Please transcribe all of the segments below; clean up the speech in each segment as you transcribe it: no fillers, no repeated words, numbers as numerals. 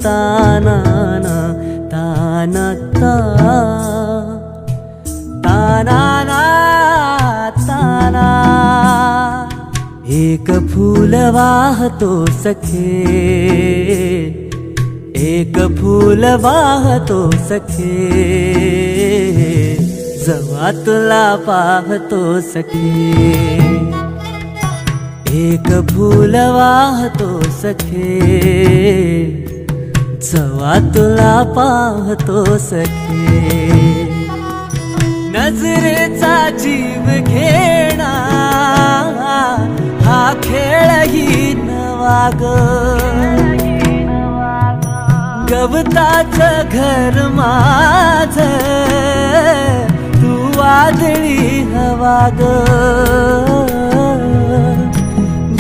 ताना ना ताना ता ताना ना ताना। एक फूल वाहतो सखे, एक फूल वाहतो सखे, जवा तुला पाहतो सखे। एक फूल वाहतो सखे, जवा तुला पाहतो सखे। नजरेचा जीव घेणा हा खेळही नवा ग। गवताचं घर माझं तू वादळी हवा ग।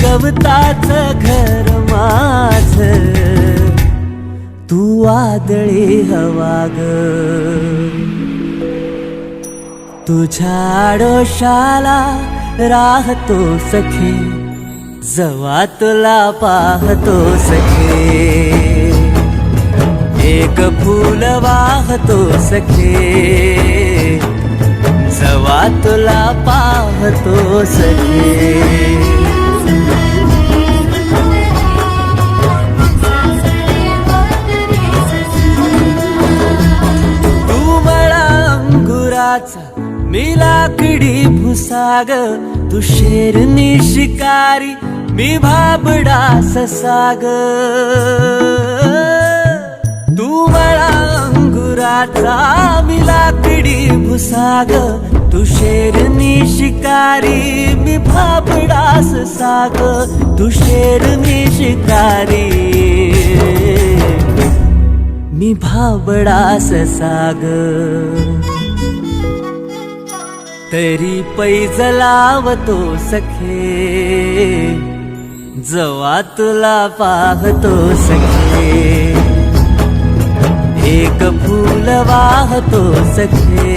गवताचं घर माझं तू वादळी हवा ग। तुझ्या आडोशाला राहतो सखे, जवा तुला पाहतो सखे। एक फूल वाहतो सखे, जवा तुला पाहतो सखे। तू मला अंगुराचा मी लाकडी भुसाग, तू शेरनी शिकारी मी भाबडा ससाग। तू मला अंगुराचा मी लाकडी भुसाग, तू शेरनी शिकारी मी भाबडा ससाग। तू शेरनी शिकारी मी भाबडा ससाग। तरी पैज लावतो सखे, जवा तुला पाहतो सखे। एक फूल वाहतो सखे,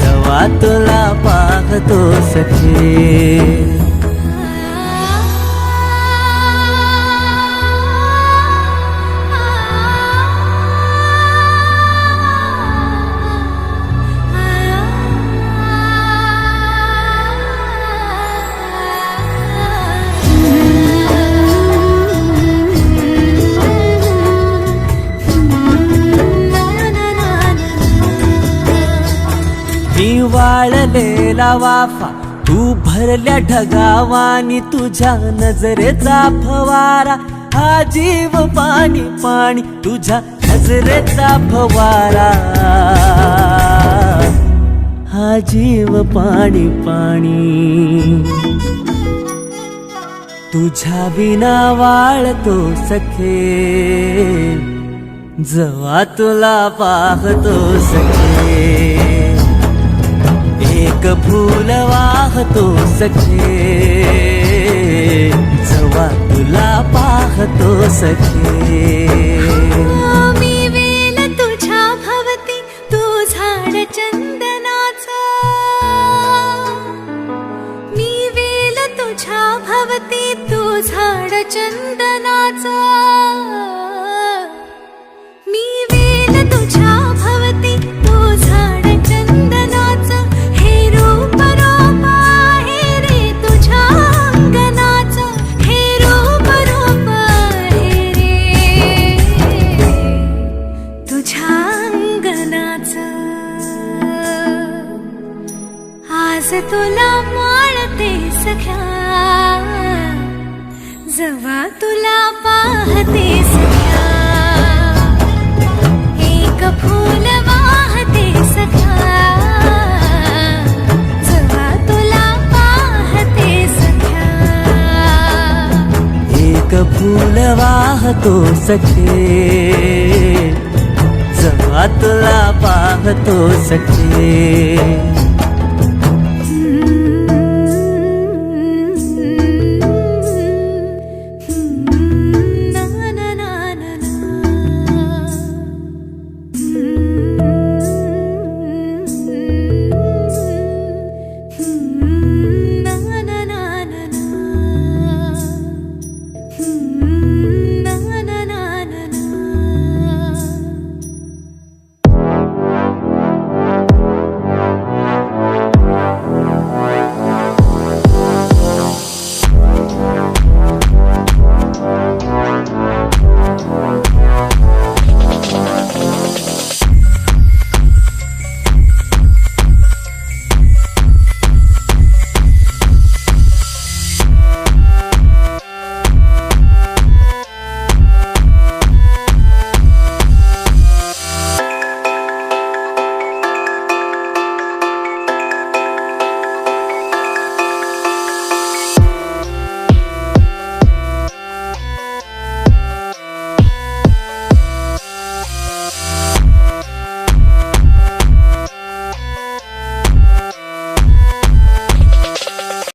जवा तुला पाहतो सखे। मी वाळलेला वाफा तू भरल्या ढगावानी, तुझ्या नजरेचा फवारा हा जीव पाणी पाणी। तुझ्या नजरेचा फवारा हा जीव पाणी पाणी। तुझ्या बिना वाळतो सखे, जवा तुला पाहतो सखे। एक फूल वाहतो सखे, जवा तुला पाहतो सखे। मी वेल तुझ्या भवती तू झाड चंदनाचा, मी वेल तुझ्या भवती तू झाड चंदनाचा। मी वेल तुझ्या भवती तू झाड चंदनाचा, हे रूप रूप आहे रे तुझ्या अंगणाचं, हे रूप रूप आहे रे तुझ्या अंगणाचं। आज तुला माळते सख्या, जवा तुला पाहते सख्या। एक फूल वाहते सख्या, जवा तुला पाहते सख्या। एक फूल वाहतो सखे, जवा तुला पाहतो सखे।